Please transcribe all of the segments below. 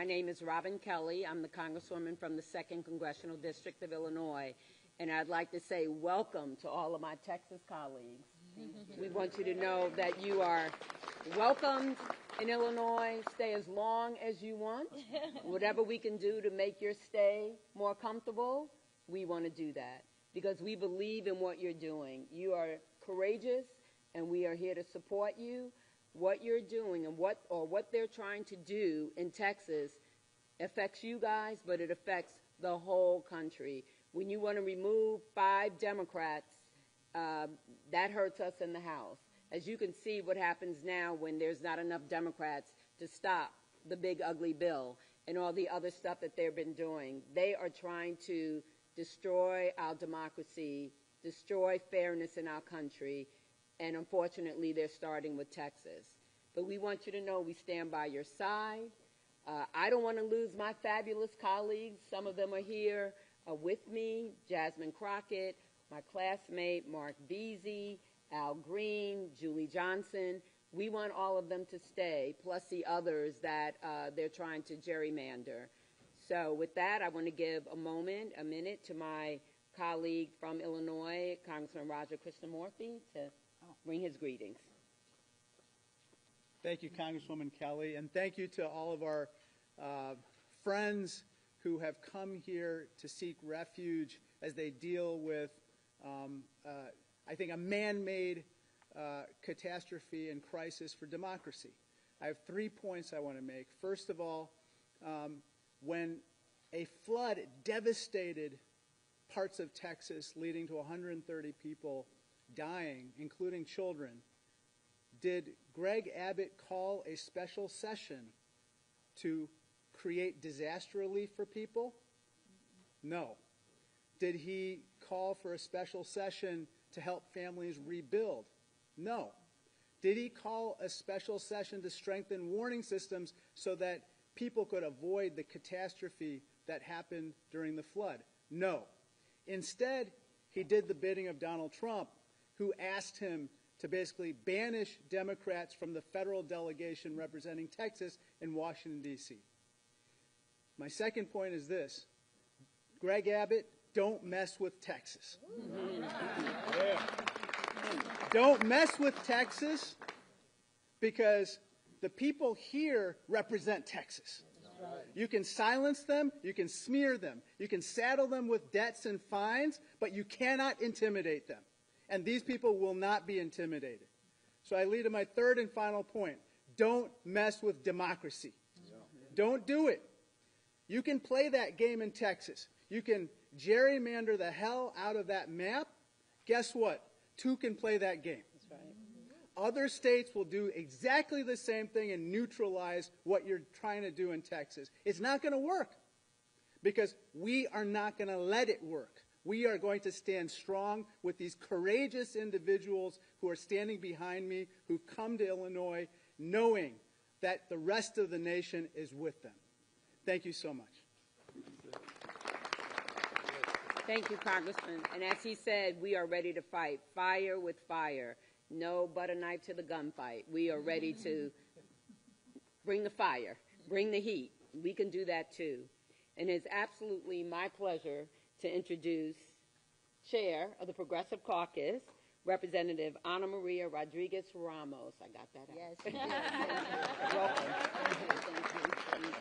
My name is Robin Kelly. I'm the Congresswoman from the 2nd Congressional District of Illinois. And I'd like to say welcome to all of my Texas colleagues. We want you to know that you are welcomed in Illinois. Stay as long as you want. Whatever we can do to make your stay more comfortable, we want to do that because we believe in what you're doing. You are courageous, and we are here to support you. What you're doing and what they're trying to do in Texas affects you guys, but it affects the whole country. When you want to remove 5 Democrats, that hurts us in the House. As you can see what happens now when there's not enough Democrats to stop the big ugly bill and all the other stuff that they've been doing. They are trying to destroy our democracy, destroy fairness in our country, and unfortunately, they're starting with Texas. But we want you to know we stand by your side. I don't want to lose my fabulous colleagues. Some of them are here with me. Jasmine Crockett, my classmate, Mark Beasy, Al Green, Julie Johnson. We want all of them to stay, plus the others that they're trying to gerrymander. So with that, I want to give a minute to my colleague from Illinois, Congressman Raja Krishnamurthy, to bring his greetings. Thank you, Congresswoman Kelly, and thank you to all of our friends who have come here to seek refuge as they deal with, I think, a man-made catastrophe and crisis for democracy. I have 3 points I want to make. First of all, when a flood devastated parts of Texas, leading to 130 people dying, including children, did Greg Abbott call a special session to create disaster relief for people? No. Did he call for a special session to help families rebuild? No. Did he call a special session to strengthen warning systems so that people could avoid the catastrophe that happened during the flood? No. Instead, he did the bidding of Donald Trump, who asked him to basically banish Democrats from the federal delegation representing Texas in Washington, D.C. My second point is this. Greg Abbott, don't mess with Texas. Don't mess with Texas because the people here represent Texas. You can silence them, you can smear them, you can saddle them with debts and fines, but you cannot intimidate them. And these people will not be intimidated. So I lead to my third and final point. Don't mess with democracy. Don't do it. You can play that game in Texas. You can gerrymander the hell out of that map. Guess what? 2 can play that game. That's right. Other states will do exactly the same thing and neutralize what you're trying to do in Texas. It's not going to work because we are not going to let it work. We are going to stand strong with these courageous individuals who are standing behind me, who've come to Illinois, knowing that the rest of the nation is with them. Thank you so much. Thank you, Congressman. And as he said, we are ready to fight. Fire with fire. No butter knife to the gunfight. We are ready to bring the fire, bring the heat. We can do that too. And it's absolutely my pleasure to introduce Chair of the Progressive Caucus, Representative Ana Maria Rodriguez Ramos. I got that out. Yes. Welcome. Thank you.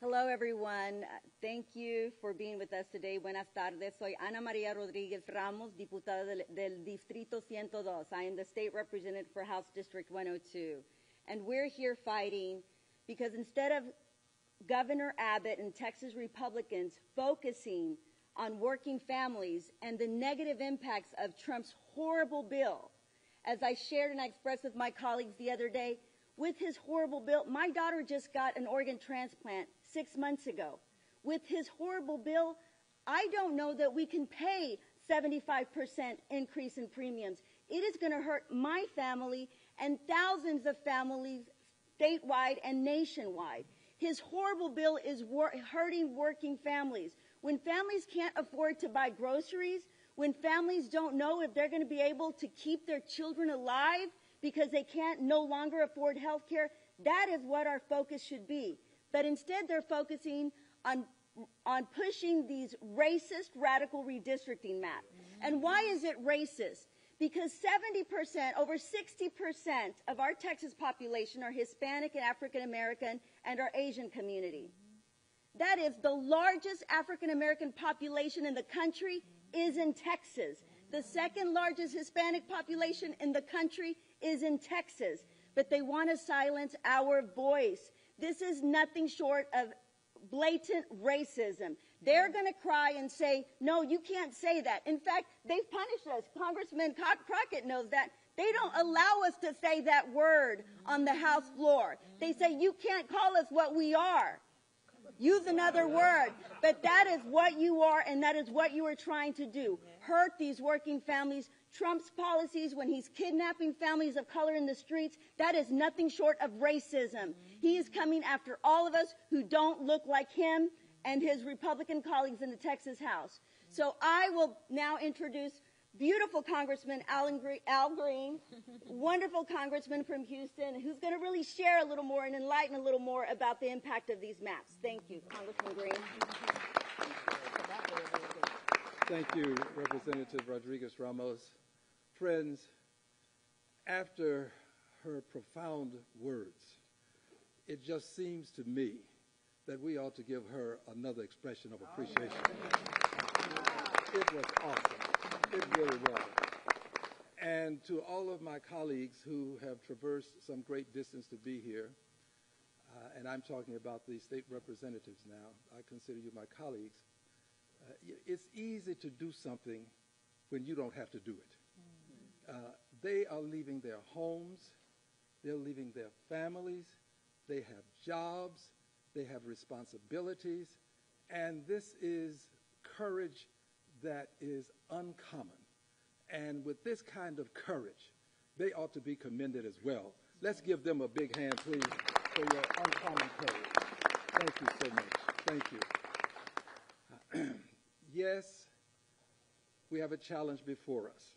Hello, everyone. Thank you for being with us today. Buenas tardes. Soy Ana Maria Rodriguez Ramos, diputada del Distrito 102. I am the state representative for House District 102. And we're here fighting because instead of Governor Abbott and Texas Republicans focusing on working families and the negative impacts of Trump's horrible bill, as I shared and I expressed with my colleagues the other day, with his horrible bill, my daughter just got an organ transplant 6 months ago. With his horrible bill, I don't know that we can pay 75% increase in premiums. It is going to hurt my family and thousands of families statewide and nationwide. His horrible bill is hurting working families. When families can't afford to buy groceries, when families don't know if they're going to be able to keep their children alive because they can't no longer afford health care, That is what our focus should be. But instead they're focusing on pushing these racist, radical redistricting maps. And why is it racist? Because 70%, over 60% of our Texas population are Hispanic and African American and our Asian community. That is the largest African American population in the country is in Texas. The second largest Hispanic population in the country is in Texas. But they want to silence our voice. This is nothing short of blatant racism. They're going to cry and say, no, you can't say that. In fact, they've punished us. Congressman Crockett knows that. They don't allow us to say that word on the House floor. They say, you can't call us what we are. Use another word. But that is what you are, and that is what you are trying to do. Hurt these working families. Trump's policies when he's kidnapping families of color in the streets, that is nothing short of racism. He is coming after all of us who don't look like him and his Republican colleagues in the Texas House. So I will now introduce beautiful Congressman Al Green, wonderful congressman from Houston, who's going to really share a little more and enlighten a little more about the impact of these maps. Thank you, Congressman Green. Thank you, Representative Rodriguez-Ramos. Friends, after her profound words, it just seems to me that we ought to give her another expression of appreciation. It was awesome. It really was. And to all of my colleagues who have traversed some great distance to be here, and I'm talking about the state representatives now, I consider you my colleagues, it's easy to do something when you don't have to do it. They are leaving their homes, they're leaving their families, they have jobs, they have responsibilities, and this is courage that is uncommon. And with this kind of courage, they ought to be commended as well. Let's give them a big hand, please, for your uncommon courage. Thank you so much. Thank you. Yes, we have a challenge before us.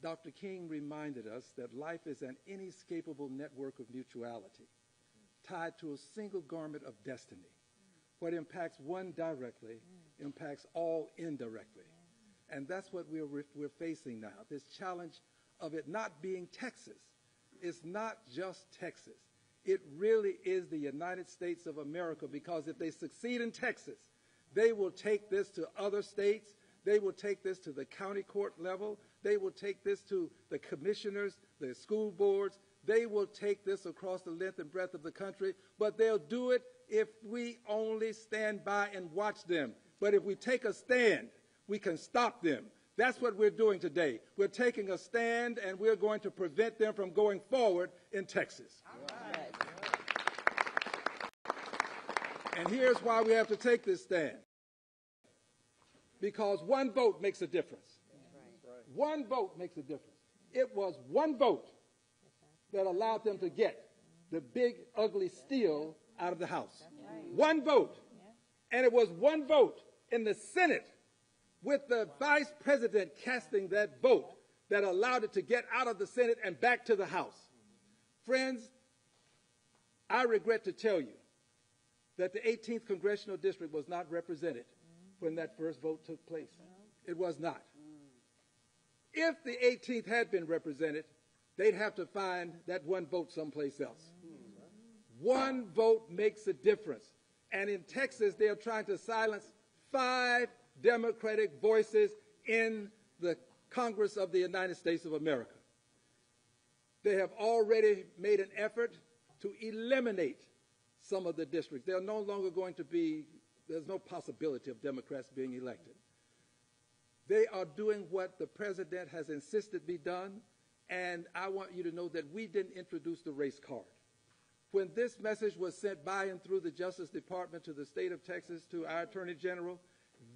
Dr. King reminded us that life is an inescapable network of mutuality, tied to a single garment of destiny. What impacts one directly impacts all indirectly. And that's what we're facing now, this challenge of it not being Texas. It's not just Texas. It really is the United States of America, because if they succeed in Texas, they will take this to other states. They will take this to the county court level. They will take this to the commissioners, the school boards. They will take this across the length and breadth of the country, but they'll do it if we only stand by and watch them. But if we take a stand, we can stop them. That's what we're doing today. We're taking a stand, and we're going to prevent them from going forward in Texas. Right. And here's why we have to take this stand. Because one vote makes a difference. One vote makes a difference. It was one vote that allowed them to get the big, ugly steal out of the House. One vote. And it was one vote in the Senate, with the vice president casting that vote, that allowed it to get out of the Senate and back to the House. Friends, I regret to tell you that the 18th Congressional District was not represented when that first vote took place. It was not. If the 18th had been represented, they'd have to find that one vote someplace else. One vote makes a difference. And in Texas, they're trying to silence 5 Democratic voices in the Congress of the United States of America. They have already made an effort to eliminate some of the districts. They're no longer going to be, there's no possibility of Democrats being elected. They are doing what the president has insisted be done, and I want you to know that we didn't introduce the race card. When this message was sent by and through the Justice Department to the state of Texas, to our Attorney General,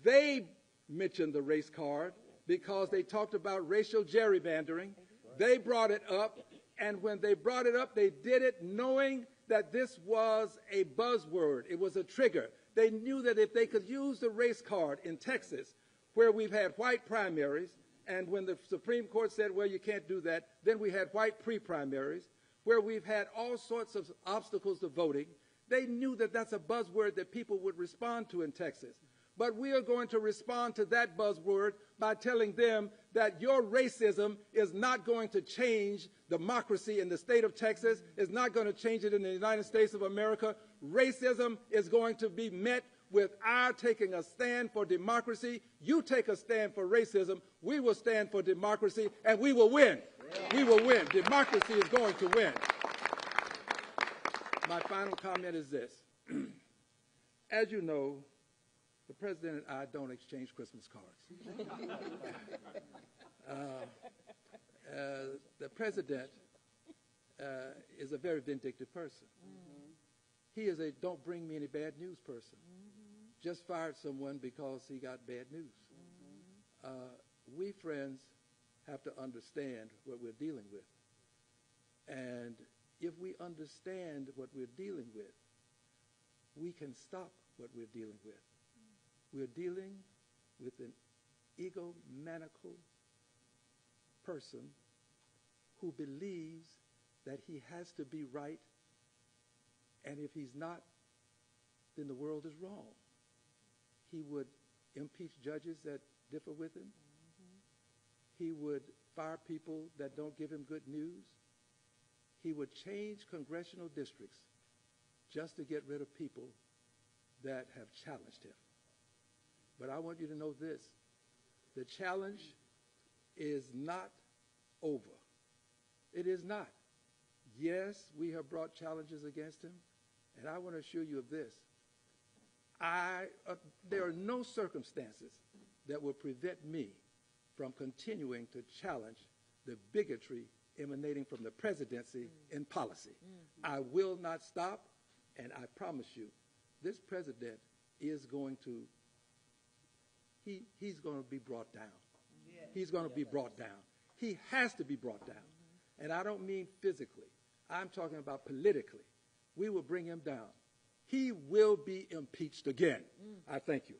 they mentioned the race card because they talked about racial gerrymandering. They brought it up, and when they brought it up, they did it knowing that this was a buzzword. It was a trigger. They knew that if they could use the race card in Texas, where we've had white primaries, and when the Supreme Court said, well, you can't do that, then we had white pre-primaries. where we've had all sorts of obstacles to voting. They knew that that's a buzzword that people would respond to in Texas. But we are going to respond to that buzzword by telling them that your racism is not going to change democracy in the state of Texas, is not going to change it in the United States of America. Racism is going to be met with our taking a stand for democracy. You take a stand for racism, we will stand for democracy, and we will win. We will win. Democracy is going to win. My final comment is this. As you know, the President and I don't exchange Christmas cards. The President is a very vindictive person. He is a don't bring me any bad news person. Just fired someone because he got bad news. We, friends, have to understand what we're dealing with. And if we understand what we're dealing with, we can stop what we're dealing with. We're dealing with an egomaniacal person who believes that he has to be right, and if he's not, then the world is wrong. He would impeach judges that differ with him. He would fire people that don't give him good news. He would change congressional districts just to get rid of people that have challenged him. But I want you to know this. The challenge is not over. It is not. Yes, we have brought challenges against him, and I want to assure you of this. There are no circumstances that will prevent me from continuing to challenge the bigotry emanating from the presidency in policy. I will not stop, and I promise you, this president is going to, he's going to be brought down. He's going to be brought down. He has to be brought down. And I don't mean physically. I'm talking about politically. We will bring him down. He will be impeached again. I thank you.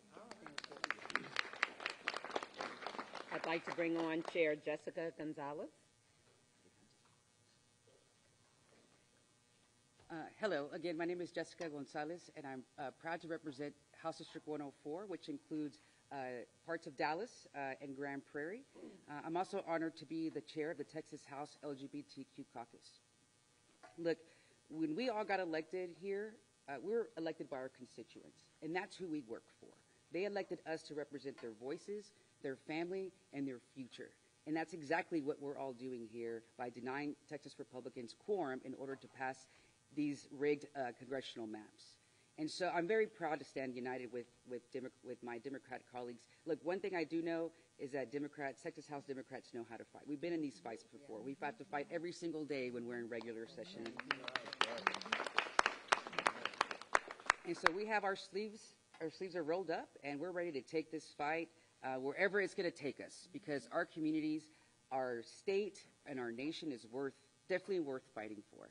I'd like to bring on Chair Jessica Gonzalez. Hello, again, my name is Jessica Gonzalez, and I'm proud to represent House District 104, which includes parts of Dallas and Grand Prairie. I'm also honored to be the chair of the Texas House LGBTQ Caucus. Look, when we all got elected here, we were elected by our constituents, and that's who we work for. They elected us to represent their voices, their family, and their future. And that's exactly what we're all doing here by denying Texas Republicans quorum in order to pass these rigged congressional maps. And so I'm very proud to stand united with my Democrat colleagues. Look, one thing I do know is that Texas House Democrats know how to fight. We've been in these fights before. We've had to fight every single day when we're in regular session. And so we have our sleeves are rolled up, and we're ready to take this fight wherever it's going to take us, because our communities, our state, and our nation is definitely worth fighting for.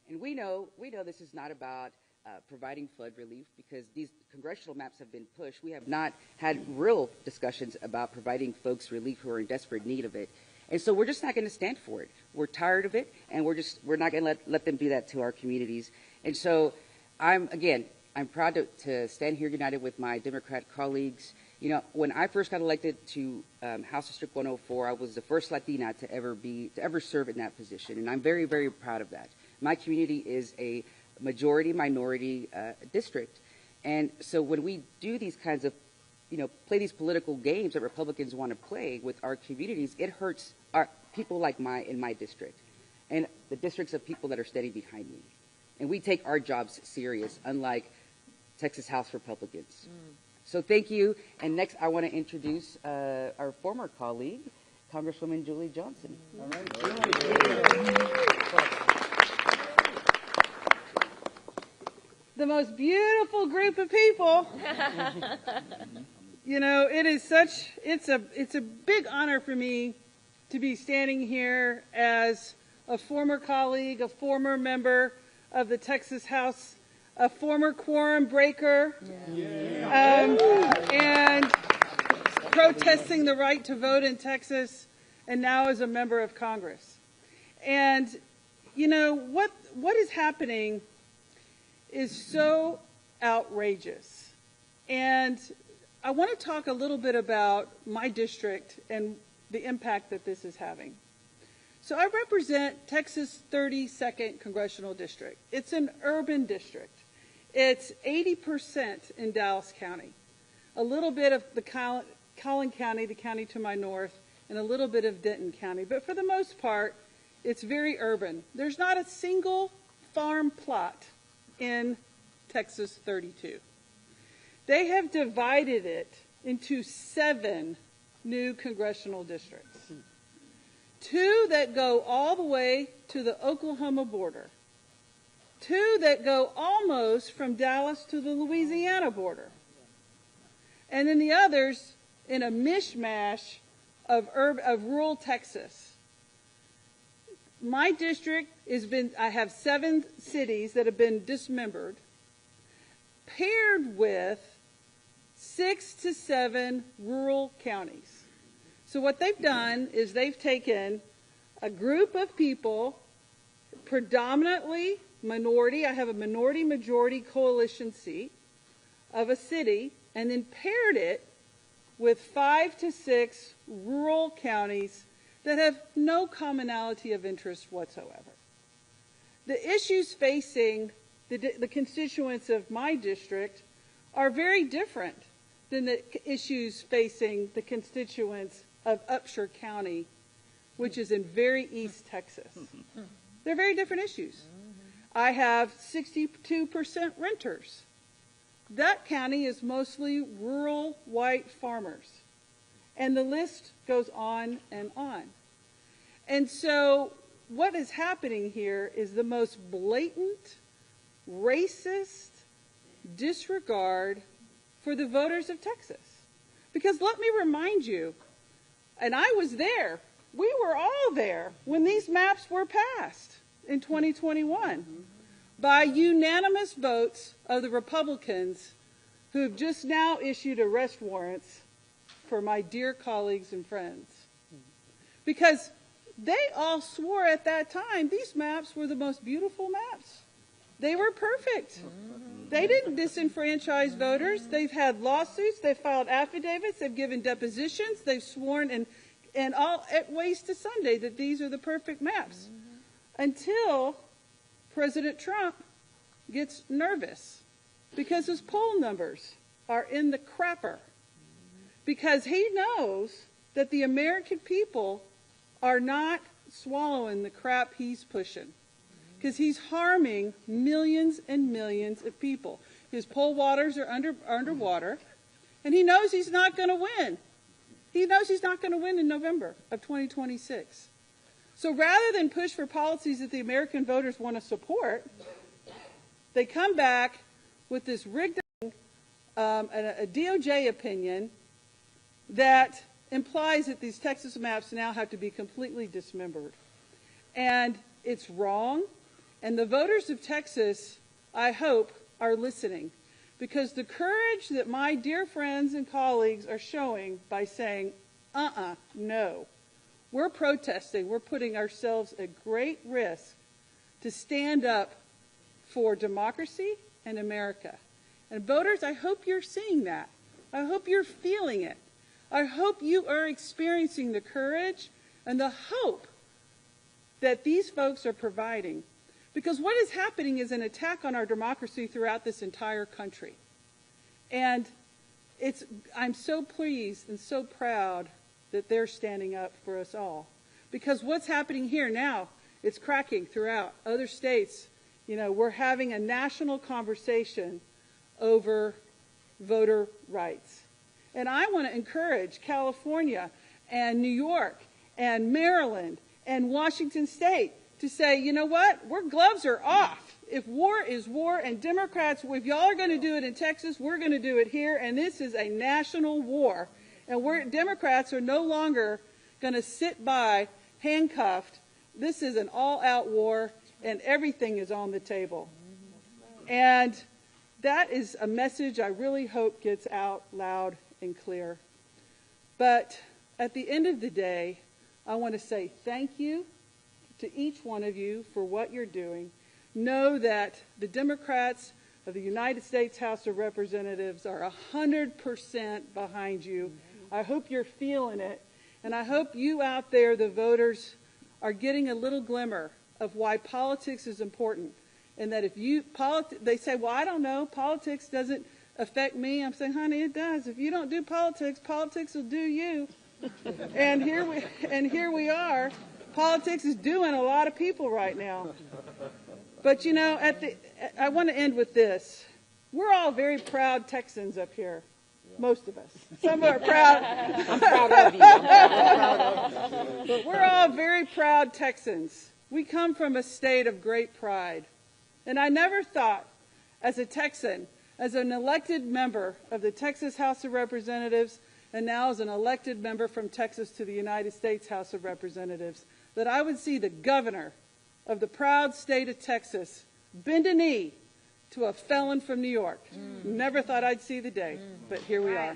And we know this is not about providing flood relief, because these congressional maps have been pushed. We have not had real discussions about providing folks relief who are in desperate need of it. And so we're just not going to stand for it. We're tired of it, and we're not going to let them do that to our communities. And so I'm proud to stand here united with my Democrat colleagues. You know, when I first got elected to House District 104, I was the first Latina to ever serve in that position, and I'm very, very proud of that. My community is a majority-minority district, and so when we do these kinds of, play these political games that Republicans want to play with our communities, it hurts our people like in my district, and the districts of people that are standing behind me. And we take our jobs serious, unlike Texas House Republicans. So thank you. And next, I want to introduce our former colleague, Congresswoman Julie Johnson. All right. The most beautiful group of people. It's a big honor for me to be standing here as a former colleague, a former member of the Texas House, a former quorum breaker, and protesting the right to vote in Texas, and now as a member of Congress. And, you know, what is happening is so outrageous. And I want to talk a little bit about my district and the impact that this is having. So I represent Texas' 32nd Congressional District. It's an urban district. It's 80% in Dallas County, a little bit of the Collin County, the county to my north, and a little bit of Denton County. But for the most part, it's very urban. There's not a single farm plot in Texas 32. They have divided it into 7 new congressional districts. 2 that go all the way to the Oklahoma border. 2 that go almost from Dallas to the Louisiana border. And then the others in a mishmash of rural Texas. My district I have 7 cities that have been dismembered, paired with 6 to 7 rural counties. So what they've done is they've taken a group of people, predominantly minority, I have a minority-majority coalition seat of a city, and then paired it with 5 to 6 rural counties that have no commonality of interest whatsoever. The issues facing the constituents of my district are very different than the issues facing the constituents of Upshur County, which is in very East Texas. They're very different issues. I have 62% renters. That county is mostly rural white farmers. And the list goes on and on. And so what is happening here is the most blatant, racist disregard for the voters of Texas. Because let me remind you, and I was there, we were all there when these maps were passed in 2021 by unanimous votes of the Republicans who have just now issued arrest warrants for my dear colleagues and friends. Because they all swore at that time these maps were the most beautiful maps. They were perfect. They didn't disenfranchise voters. They've had lawsuits. They've filed affidavits. They've given depositions. They've sworn and all at ways to Sunday that these are the perfect maps. Until President Trump gets nervous because his poll numbers are in the crapper. Because he knows that the American people are not swallowing the crap he's pushing. Because he's harming millions and millions of people. His poll waters are underwater, and he knows he's not going to win. He knows he's not going to win in November of 2026. So rather than push for policies that the American voters want to support, they come back with this rigged a DOJ opinion that implies that these Texas maps now have to be completely dismembered. And it's wrong. And the voters of Texas, I hope, are listening. Because the courage that my dear friends and colleagues are showing by saying, no, we're protesting, we're putting ourselves at great risk to stand up for democracy and America. And voters, I hope you're seeing that. I hope you're feeling it. I hope you are experiencing the courage and the hope that these folks are providing. Because what is happening is an attack on our democracy throughout this entire country. And I'm so pleased and so proud that they're standing up for us all. Because what's happening here now, it's cracking throughout other states. You know, we're having a national conversation over voter rights. And I want to encourage California and New York and Maryland and Washington State to say, you know what, gloves are off. If war is war, and Democrats, if y'all are going to do it in Texas, we're going to do it here, and this is a national war. And Democrats are no longer going to sit by handcuffed. This is an all-out war, and everything is on the table. And that is a message I really hope gets out loud and clear. But at the end of the day, I want to say thank you to each one of you for what you're doing. Know that the Democrats of the United States House of Representatives are 100% behind you. I hope you're feeling it, and I hope you out there, the voters, are getting a little glimmer of why politics is important, and that if you, they say, well, I don't know, politics doesn't affect me. I'm saying, honey, it does. If you don't do politics, politics will do you. And here we are. Politics is doing a lot of people right now. But you know, I want to end with this. We're all very proud Texans up here. Most of us. Some are proud. I'm proud of you. But we're all very proud Texans. We come from a state of great pride. And I never thought, as a Texan, as an elected member of the Texas House of Representatives, and now as an elected member from Texas to the United States House of Representatives, that I would see the governor of the proud state of Texas bend a knee to a felon from New York. Never thought I'd see the day, but here we are.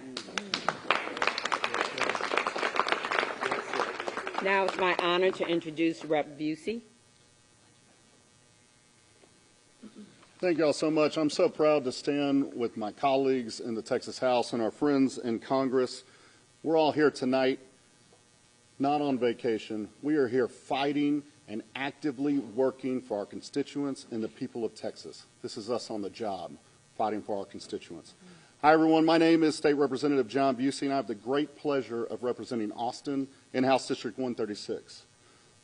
Now it's my honor to introduce Rep. Busey. Thank you all so much. I'm so proud to stand with my colleagues in the Texas House and our friends in Congress. We're all here tonight, not on vacation. We are here fighting and actively working for our constituents and the people of Texas. This is us on the job, fighting for our constituents. Hi, everyone. My name is State Representative John Busey, and I have the great pleasure of representing Austin in House District 136.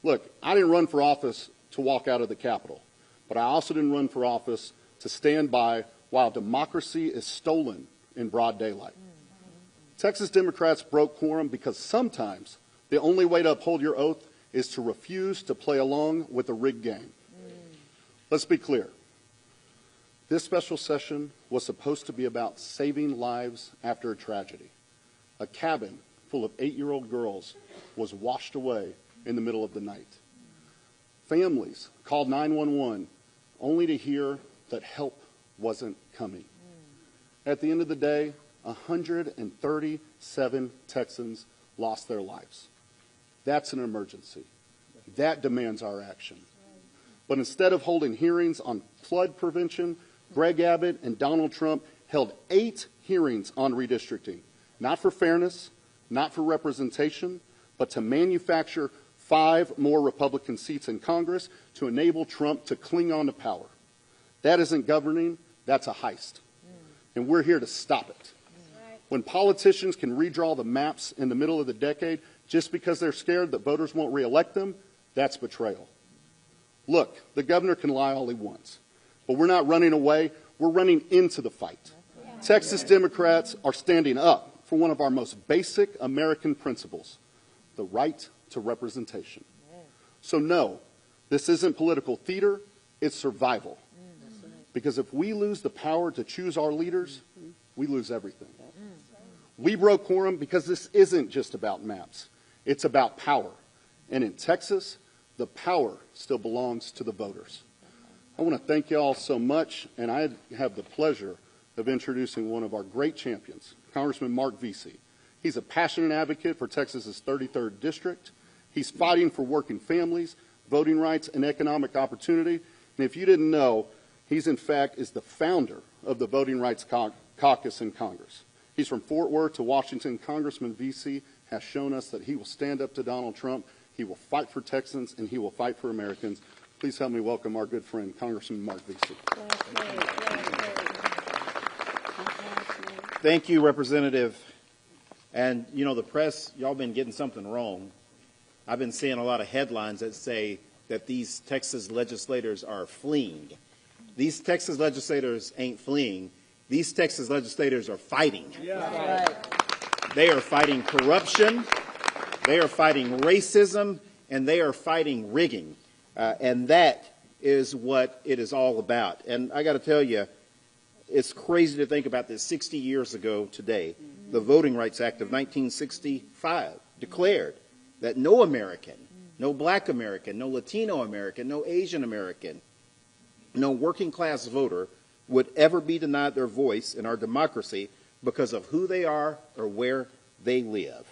Look, I didn't run for office to walk out of the Capitol, but I also didn't run for office to stand by while democracy is stolen in broad daylight. Texas Democrats broke quorum because sometimes the only way to uphold your oath is to refuse to play along with a rigged game. Let's be clear. This special session was supposed to be about saving lives after a tragedy. A cabin full of 8-year-old girls was washed away in the middle of the night. Families called 911 only to hear that help wasn't coming. At the end of the day, 137 Texans lost their lives. That's an emergency. That demands our action. But instead of holding hearings on flood prevention, Greg Abbott and Donald Trump held 8 hearings on redistricting, not for fairness, not for representation, but to manufacture 5 more Republican seats in Congress to enable Trump to cling on to power. That isn't governing, that's a heist. And we're here to stop it. When politicians can redraw the maps in the middle of the decade just because they're scared that voters won't reelect them, that's betrayal. Look, the governor can lie all he wants, but we're not running away, we're running into the fight. Texas Democrats are standing up for one of our most basic American principles, the right to representation. So no, this isn't political theater, it's survival. Because if we lose the power to choose our leaders, we lose everything. We broke quorum because this isn't just about maps. It's about power. And in Texas, the power still belongs to the voters. I want to thank you all so much, and I have the pleasure of introducing one of our great champions, Congressman Mark Vesey. He's a passionate advocate for Texas's 33rd District. He's fighting for working families, voting rights, and economic opportunity. And if you didn't know, he's in fact is the founder of the Voting Rights Caucus in Congress. He's from Fort Worth to Washington. Congressman Vesey has shown us that he will stand up to Donald Trump, he will fight for Texans, and he will fight for Americans. Please help me welcome our good friend, Congressman Mark Vesey. Thank you, Representative. And, you know, the press, y'all been getting something wrong. I've been seeing a lot of headlines that say that these Texas legislators are fleeing. These Texas legislators ain't fleeing. These Texas legislators are fighting. Yeah. Right. They are fighting corruption, they are fighting racism, and they are fighting rigging. And that is what it is all about. And I got to tell you, it's crazy to think about this. 60 years ago today, the Voting Rights Act of 1965 declared that no American, no black American, no Latino American, no Asian American, no working class voter would ever be denied their voice in our democracy because of who they are or where they live.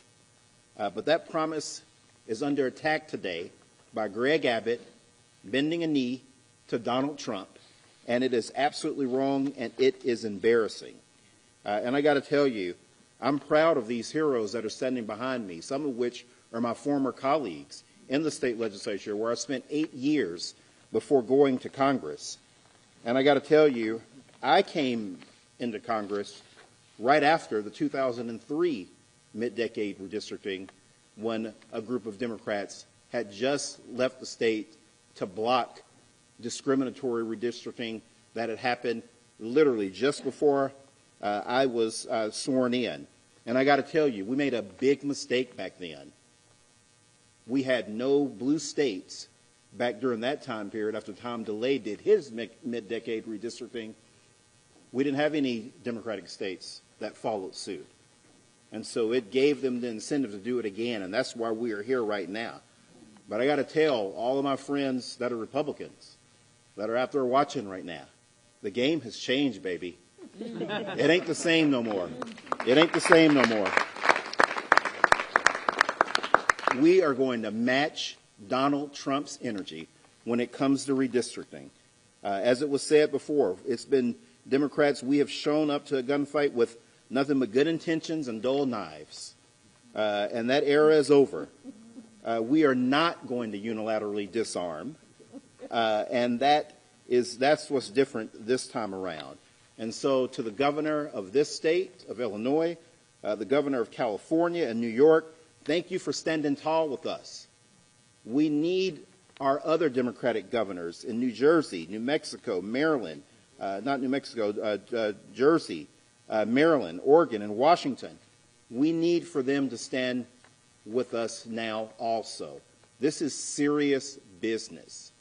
But that promise is under attack today by Greg Abbott bending a knee to Donald Trump, and it is absolutely wrong, and it is embarrassing. And I got to tell you, I'm proud of these heroes that are standing behind me, some of which are my former colleagues in the state legislature, where I spent 8 years before going to Congress. And I got to tell you, I came into Congress right after the 2003 mid-decade redistricting, when a group of Democrats had just left the state to block discriminatory redistricting that had happened literally just before I was sworn in. And I got to tell you, we made a big mistake back then. We had no blue states back during that time period after Tom DeLay did his mid-decade redistricting. We didn't have any Democratic states that followed suit. And so it gave them the incentive to do it again, and that's why we are here right now. But I got to tell all of my friends that are Republicans that are out there watching right now, the game has changed, baby. It ain't the same no more. It ain't the same no more. We are going to match Donald Trump's energy when it comes to redistricting. As it was said before, it's been Democrats, we have shown up to a gunfight with nothing but good intentions and dull knives. And that era is over. We are not going to unilaterally disarm. And that's what's different this time around. And so to the governor of this state, of Illinois, the governor of California and New York, thank you for standing tall with us. We need our other Democratic governors in New Jersey, New Mexico, Maryland, not New Mexico, Jersey, Maryland, Oregon, and Washington. We need for them to stand with us now also. This is serious business.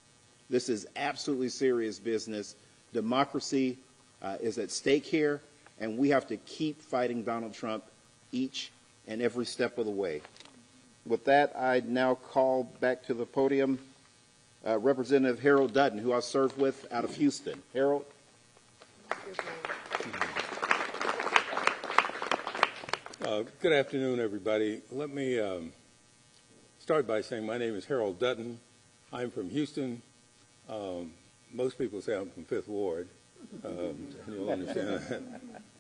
This is absolutely serious business. Democracy is at stake here, and we have to keep fighting Donald Trump each and every step of the way. With that, I now call back to the podium Representative Harold Dutton, who I served with out of Houston. Harold? Good afternoon, everybody. Let me start by saying my name is Harold Dutton. I'm from Houston. Most people say I'm from Fifth Ward. You'll understand that.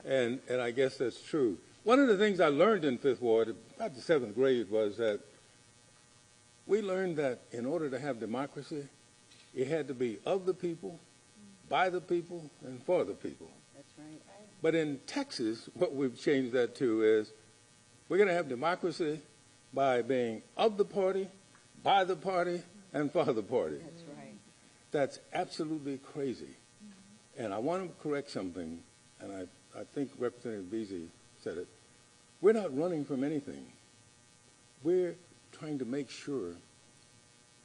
And I guess that's true. One of the things I learned in Fifth Ward, about the 7th grade, was that we learned that in order to have democracy, it had to be of the people, by the people, and for the people. That's right. But in Texas, what we've changed that to is we're going to have democracy by being of the party, by the party, and for the party. That's right. That's absolutely crazy. And I want to correct something, and I think Representative Beasley said it. We're not running from anything. We're trying to make sure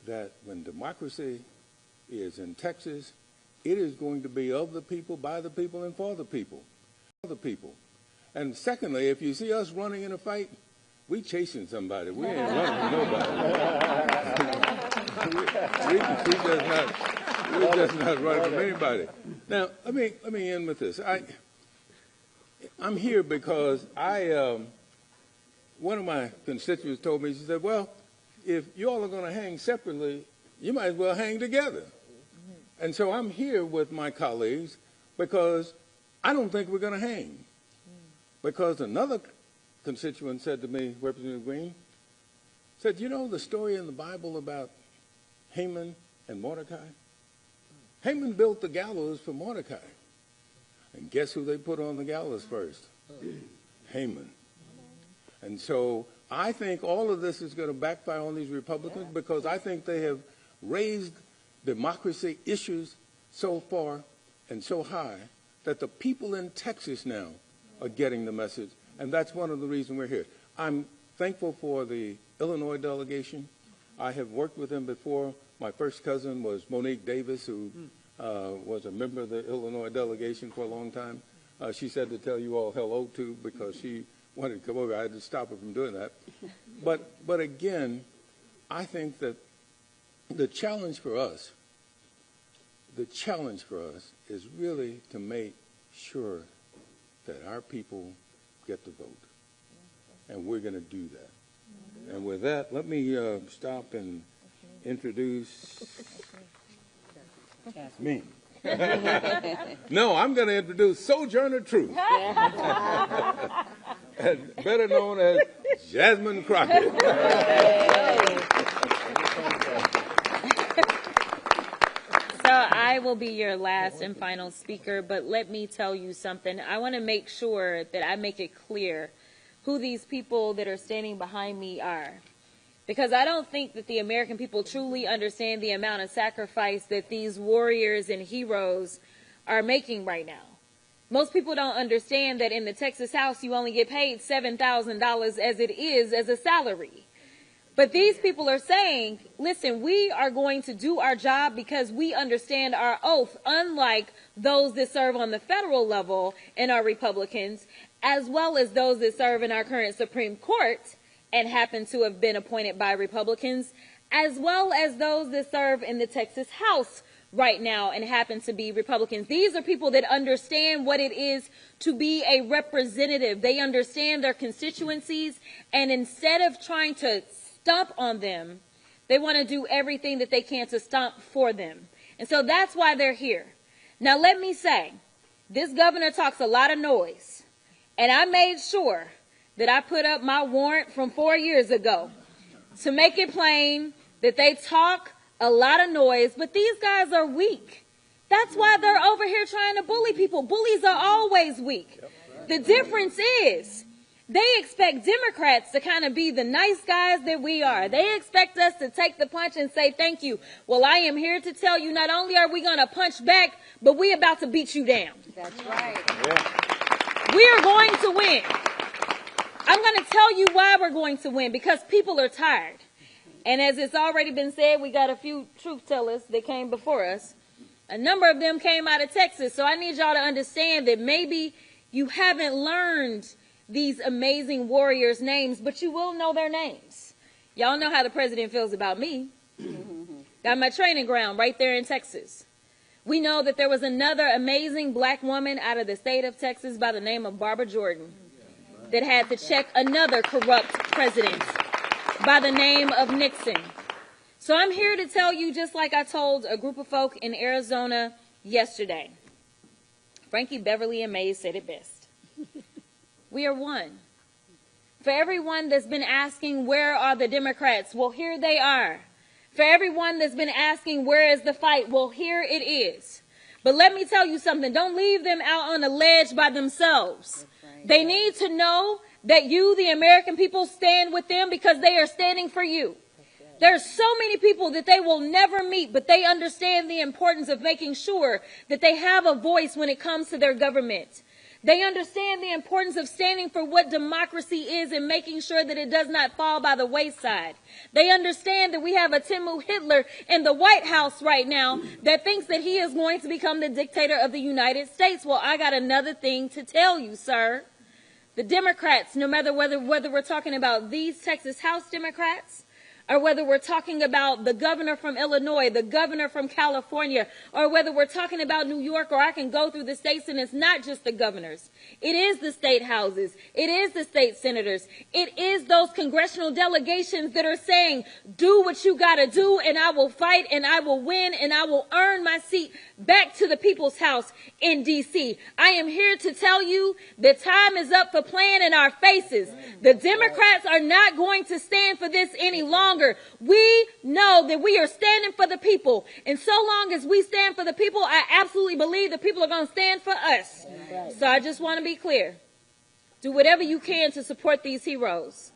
that when democracy is in Texas, it is going to be of the people, by the people, and for the people. For the people. And secondly, if you see us running in a fight, we chasing somebody. We ain't running from nobody. We're just not running from anybody. Now, let me end with this. I'm here because one of my constituents told me, she said, well, if you all are going to hang separately, you might as well hang together. And so I'm here with my colleagues because I don't think we're going to hang. Because another constituent said to me, Representative Green, said, you know the story in the Bible about Haman and Mordecai? Haman built the gallows for Mordecai. And guess who they put on the gallows first? Haman. And so I think all of this is going to backfire on these Republicans because I think they have raised democracy issues so far and so high that the people in Texas now are getting the message. And that's one of the reasons we're here. I'm thankful for the Illinois delegation. I have worked with them before. My first cousin was Monique Davis, who was a member of the Illinois delegation for a long time. She said to tell you all hello to because she wanted to come over. I had to stop her from doing that. But again, I think that the challenge for us is really to make sure that our people get the vote. And we're going to do that. And with that, let me stop and introduce me. No, I'm going to introduce Sojourner Truth, better known as Jasmine Crockett. So I will be your last and final speaker, but let me tell you something. I want to make sure that I make it clear who these people that are standing behind me are. Because I don't think that the American people truly understand the amount of sacrifice that these warriors and heroes are making right now. Most people don't understand that in the Texas House, you only get paid $7,000 as it is as a salary. But these people are saying, listen, we are going to do our job because we understand our oath, unlike those that serve on the federal level and are Republicans, as well as those that serve in our current Supreme Court and happen to have been appointed by Republicans, as well as those that serve in the Texas House right now and happen to be Republicans. These are people that understand what it is to be a representative. They understand their constituencies, and instead of trying to stomp on them, they want to do everything that they can to stomp for them. And so that's why they're here. Now let me say, this governor talks a lot of noise, and I made sure that I put up my warrant from 4 years ago to make it plain that they talk a lot of noise, but these guys are weak. That's why they're over here trying to bully people. Bullies are always weak. The difference is they expect Democrats to kind of be the nice guys that we are. They expect us to take the punch and say thank you. Well, I am here to tell you, not only are we going to punch back, but we're about to beat you down. That's right. Yeah. We are going to win. I'm going to tell you why we're going to win, because people are tired. And as it's already been said, we got a few truth tellers that came before us. A number of them came out of Texas. So I need y'all to understand that maybe you haven't learned these amazing warriors' names, but you will know their names. Y'all know how the president feels about me. Got my training ground right there in Texas. We know that there was another amazing black woman out of the state of Texas by the name of Barbara Jordan that had to check another corrupt president by the name of Nixon. So I'm here to tell you, just like I told a group of folk in Arizona yesterday. Frankie Beverly and Mays said it best. We are one. For everyone that's been asking, where are the Democrats? Well, here they are. For everyone that's been asking, where is the fight? Well, here it is. But let me tell you something. Don't leave them out on a ledge by themselves. They need to know that you, the American people, stand with them because they are standing for you. There's so many people that they will never meet, but they understand the importance of making sure that they have a voice when it comes to their government. They understand the importance of standing for what democracy is and making sure that it does not fall by the wayside. They understand that we have a Timu Hitler in the White House right now that thinks that he is going to become the dictator of the United States. Well, I got another thing to tell you, sir. The Democrats, no matter whether we're talking about these Texas House Democrats, or whether we're talking about the governor from Illinois, the governor from California, or whether we're talking about New York, or I can go through the states, and it's not just the governors. It is the state houses. It is the state senators. It is those congressional delegations that are saying, do what you got to do, and I will fight, and I will win, and I will earn my seat back to the people's house in D.C. I am here to tell you that time is up for playing in our faces. The Democrats are not going to stand for this any longer. We know that we are standing for the people. And so long as we stand for the people, I absolutely believe the people are going to stand for us. So I just want to be clear. Do whatever you can to support these heroes,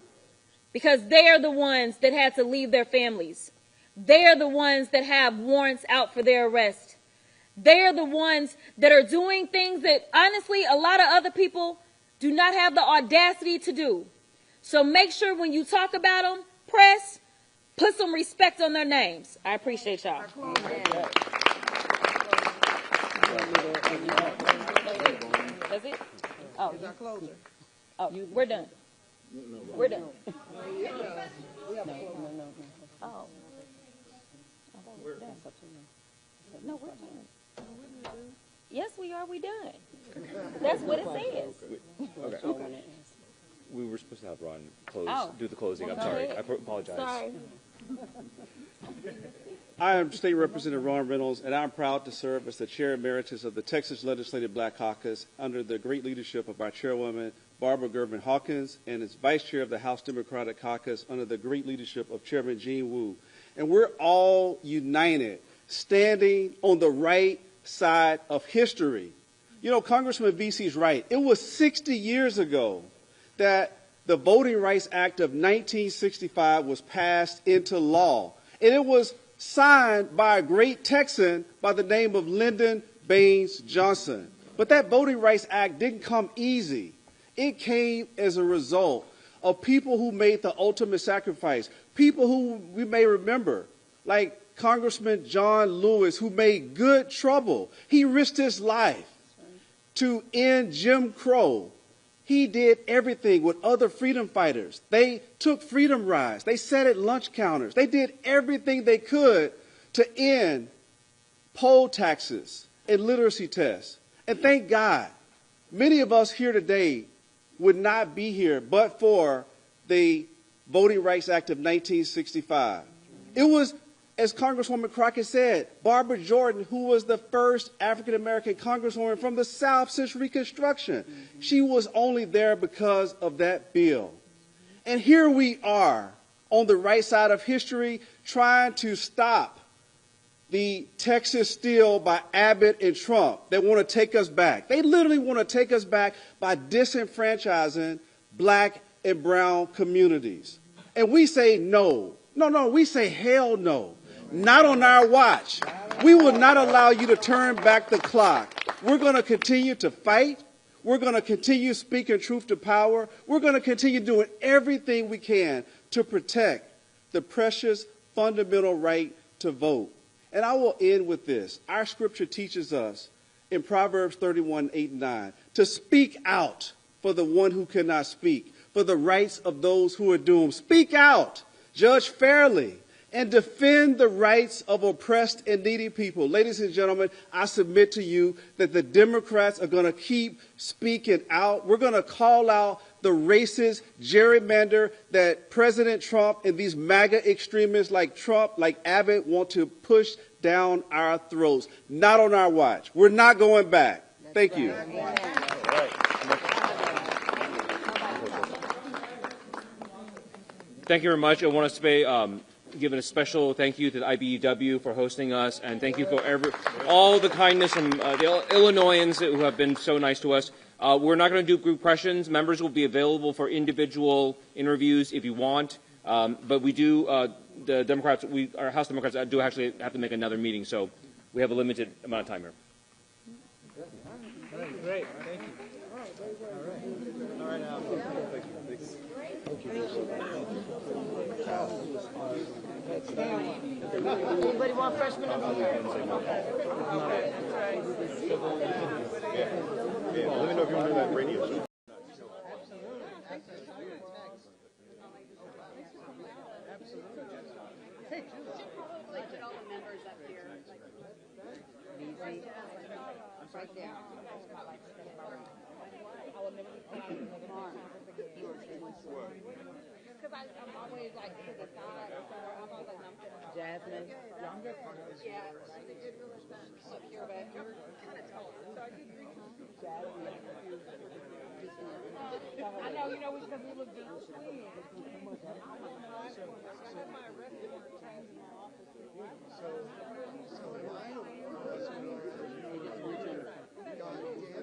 because they are the ones that had to leave their families. They are the ones that have warrants out for their arrest. They are the ones that are doing things that, honestly, a lot of other people do not have the audacity to do. So make sure when you talk about them, press, put some respect on their names. I appreciate y'all. That's it? Oh, we're done. We're done. Oh. No, we're done. Yes, we are. We done. That's what it says. Okay. We were supposed to have Ron close, Oh. do the closing. Well, I'm go sorry. ahead. I apologize. Sorry. I am State Representative Ron Reynolds, and I'm proud to serve as the Chair Emeritus of the Texas Legislative Black Caucus under the great leadership of our Chairwoman, Barbara Gervin Hawkins, and as Vice Chair of the House Democratic Caucus under the great leadership of Chairman Gene Wu. And we're all united, standing on the right side of history. You know, Congressman VC's right. It was 60 years ago that the Voting Rights Act of 1965 was passed into law. And it was signed by a great Texan by the name of Lyndon Baines Johnson. But that Voting Rights Act didn't come easy. It came as a result of people who made the ultimate sacrifice, people who we may remember, like Congressman John Lewis, who made good trouble. He risked his life to end Jim Crow. He did everything with other freedom fighters. They took freedom rides. They sat at lunch counters. They did everything they could to end poll taxes and literacy tests. And thank God, many of us here today would not be here but for the Voting Rights Act of 1965. It was, as Congresswoman Crockett said, Barbara Jordan, who was the first African-American congresswoman from the South since Reconstruction. She was only there because of that bill. And here we are on the right side of history trying to stop the Texas steal by Abbott and Trump. They want to take us back. They literally want to take us back by disenfranchising black and brown communities. And we say no. No, we say hell no. Not on our watch. We will not allow you to turn back the clock. We're going to continue to fight. We're going to continue speaking truth to power. We're going to continue doing everything we can to protect the precious fundamental right to vote. And I will end with this. Our scripture teaches us in Proverbs 31:8-9 to speak out for the one who cannot speak, for the rights of those who are doomed. Speak out, judge fairly, and defend the rights of oppressed and needy people. Ladies and gentlemen, I submit to you that the Democrats are going to keep speaking out. We're going to call out the racist gerrymander that President Trump and these MAGA extremists like Trump, like Abbott, want to push down our throats. Not on our watch. We're not going back. Thank you. Thank you very much. I want us to pay give a special thank you to the IBEW for hosting us, and thank you for all the kindness from the Illinoisans who have been so nice to us. We're not going to do group questions. Members will be available for individual interviews if you want, but we do, the Democrats, our House Democrats do actually have to make another meeting, so we have a limited amount of time here. Great. Thank you. All right. Anybody want freshmen in here? Yeah, let me know if you want to do that radio show. I'm always like to the side, so I'm always like, Jasmine. Yeah, she did really up here, but you're kind of tall. So are you Jasmine. I know, because we look good. I have my record.